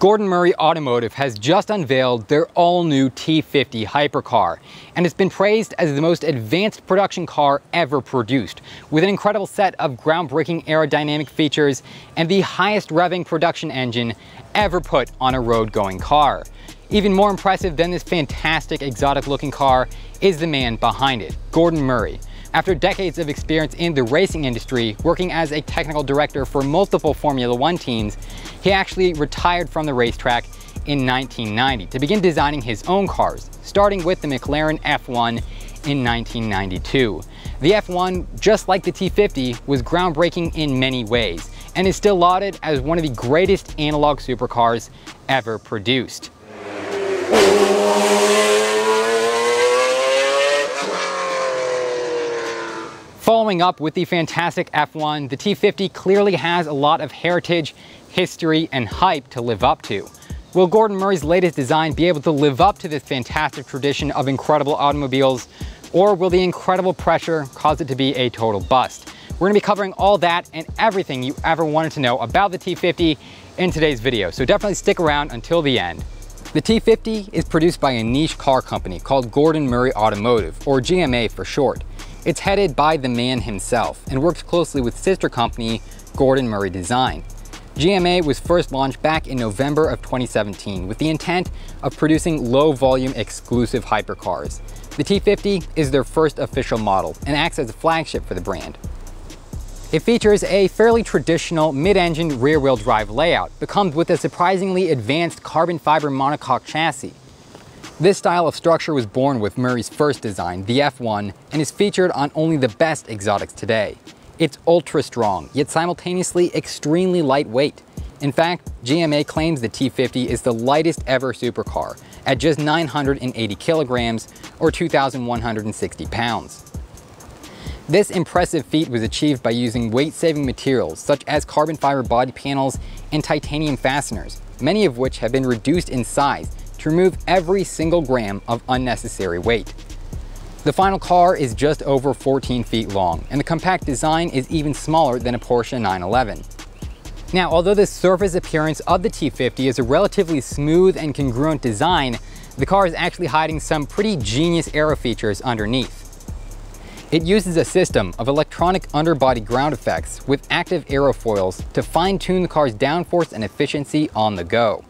Gordon Murray Automotive has just unveiled their all-new T50 hypercar, and it's been praised as the most advanced production car ever produced, with an incredible set of groundbreaking aerodynamic features and the highest revving production engine ever put on a road-going car. Even more impressive than this fantastic exotic-looking car is the man behind it, Gordon Murray. After decades of experience in the racing industry, working as a technical director for multiple Formula One teams, he actually retired from the racetrack in 1990 to begin designing his own cars, starting with the McLaren F1 in 1992. The F1, just like the T50, was groundbreaking in many ways, and is still lauded as one of the greatest analog supercars ever produced. Following up with the fantastic F1, the T50 clearly has a lot of heritage, history, and hype to live up to. Will Gordon Murray's latest design be able to live up to this fantastic tradition of incredible automobiles, or will the incredible pressure cause it to be a total bust? We're going to be covering all that and everything you ever wanted to know about the T50 in today's video, so definitely stick around until the end. The T50 is produced by a niche car company called Gordon Murray Automotive, or GMA for short. It's headed by the man himself and works closely with sister company Gordon Murray Design. GMA was first launched back in November of 2017 with the intent of producing low-volume exclusive hypercars. The T50 is their first official model and acts as a flagship for the brand. It features a fairly traditional mid-engine rear-wheel drive layout, but comes with a surprisingly advanced carbon fiber monocoque chassis. This style of structure was born with Murray's first design, the F1, and is featured on only the best exotics today. It's ultra strong, yet simultaneously extremely lightweight. In fact, GMA claims the T50 is the lightest ever supercar, at just 980 kilograms or 2,160 pounds. This impressive feat was achieved by using weight-saving materials such as carbon fiber body panels and titanium fasteners, many of which have been reduced in size to remove every single gram of unnecessary weight. The final car is just over 14 feet long, and the compact design is even smaller than a Porsche 911. Now, although the surface appearance of the T50 is a relatively smooth and congruent design, the car is actually hiding some pretty genius aero features underneath. It uses a system of electronic underbody ground effects with active aerofoils to fine-tune the car's downforce and efficiency on the go.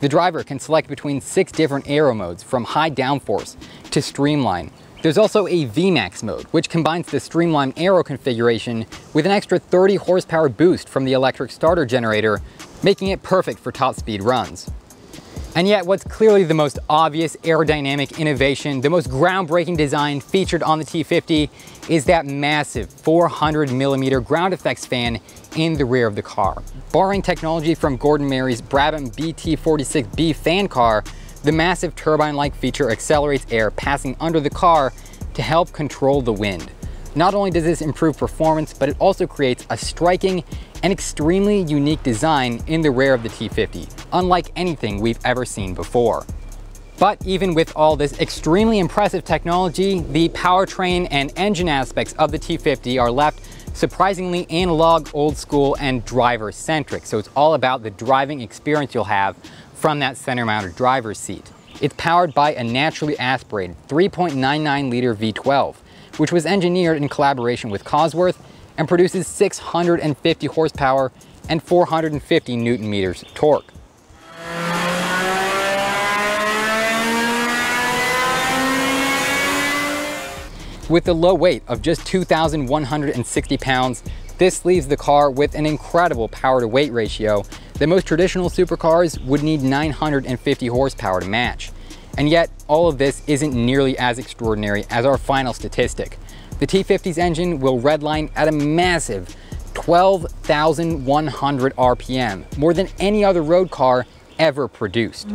The driver can select between 6 different aero modes, from high downforce to streamline. There's also a VMAX mode, which combines the streamline aero configuration with an extra 30 horsepower boost from the electric starter generator, making it perfect for top speed runs. And yet, what's clearly the most obvious aerodynamic innovation, the most groundbreaking design featured on the T50, is that massive 400mm ground effects fan in the rear of the car. Borrowing technology from Gordon Murray's Brabham BT46B fan car, the massive turbine-like feature accelerates air passing under the car to help control the wind. Not only does this improve performance, but it also creates a striking and extremely unique design in the rear of the T50, unlike anything we've ever seen before. But even with all this extremely impressive technology, the powertrain and engine aspects of the T50 are left surprisingly analog, old school, and driver-centric. So it's all about the driving experience you'll have from that center-mounted driver's seat. It's powered by a naturally aspirated 3.99 liter V12, which was engineered in collaboration with Cosworth and produces 650 horsepower and 450 Newton-meters torque. With the low weight of just 2,160 pounds, this leaves the car with an incredible power-to-weight ratio that most traditional supercars would need 950 horsepower to match. And yet, all of this isn't nearly as extraordinary as our final statistic. The T50's engine will redline at a massive 12,100 RPM, more than any other road car ever produced.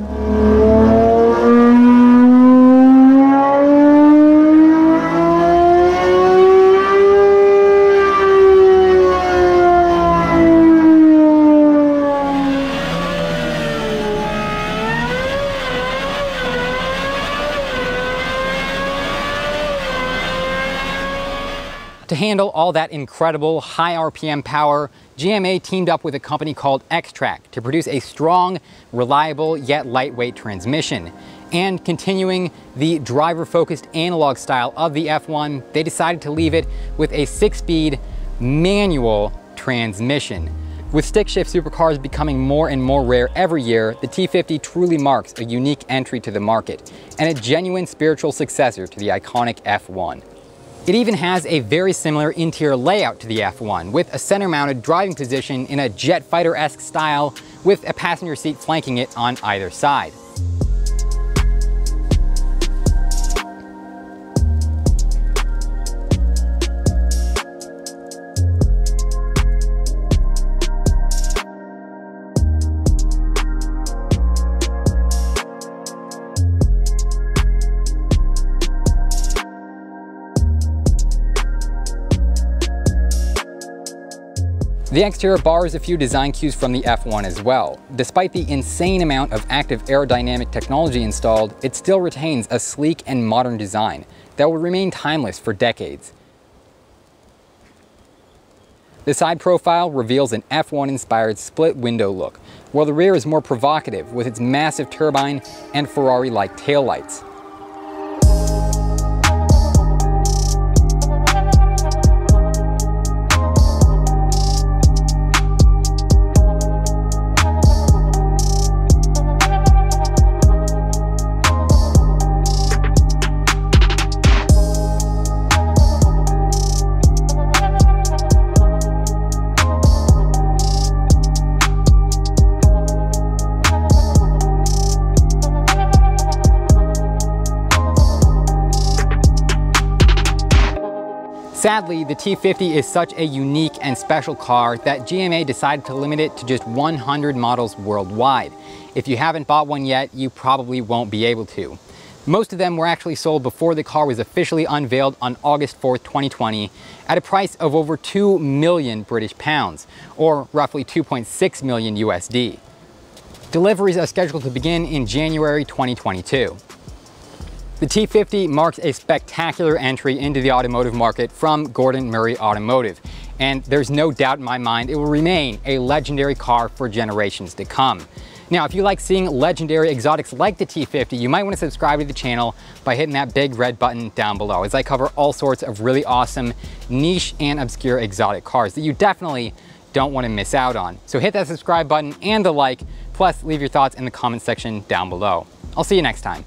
To handle all that incredible high RPM power, GMA teamed up with a company called X-Track to produce a strong, reliable, yet lightweight transmission. And continuing the driver-focused analog style of the F1, they decided to leave it with a 6-speed manual transmission. With stick-shift supercars becoming more and more rare every year, the T50 truly marks a unique entry to the market and a genuine spiritual successor to the iconic F1. It even has a very similar interior layout to the F1, with a center-mounted driving position in a jet fighter-esque style with a passenger seat flanking it on either side. The exterior borrows a few design cues from the F1 as well. Despite the insane amount of active aerodynamic technology installed, it still retains a sleek and modern design that will remain timeless for decades. The side profile reveals an F1-inspired split window look, while the rear is more provocative with its massive turbine and Ferrari-like taillights. Sadly, the T50 is such a unique and special car that GMA decided to limit it to just 100 models worldwide. If you haven't bought one yet, you probably won't be able to. Most of them were actually sold before the car was officially unveiled on August 4th, 2020, at a price of over 2 million British pounds, or roughly 2.6 million USD. Deliveries are scheduled to begin in January 2022. The T50 marks a spectacular entry into the automotive market from Gordon Murray Automotive, and there's no doubt in my mind it will remain a legendary car for generations to come. Now, if you like seeing legendary exotics like the T50, you might want to subscribe to the channel by hitting that big red button down below, as I cover all sorts of really awesome niche and obscure exotic cars that you definitely don't want to miss out on. So hit that subscribe button and the like, plus leave your thoughts in the comment section down below. I'll see you next time.